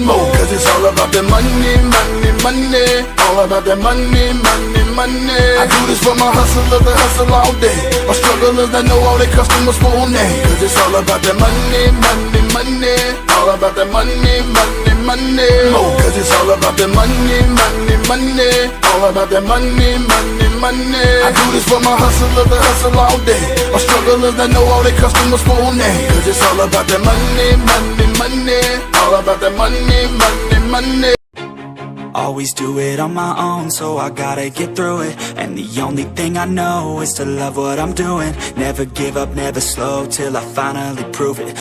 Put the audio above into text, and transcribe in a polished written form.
more, cause it's all about the money, money, money. All about that money, money, money. I do this for my hustlers that hustle all day, my strugglers that know all their customers full name. Cause it's all about that money, money, money. All about that money, money, money. More, cause it's all about the money, money, money. All about that money, money, money. I do this for my hustlers that hustle all day, my strugglers that know all their customers full name. Cause it's all about that money, money, money. All about that money, money, money. Always do it on my own, so I gotta get through it. And the only thing I know is to love what I'm doing. Never give up, never slow, till I finally prove it.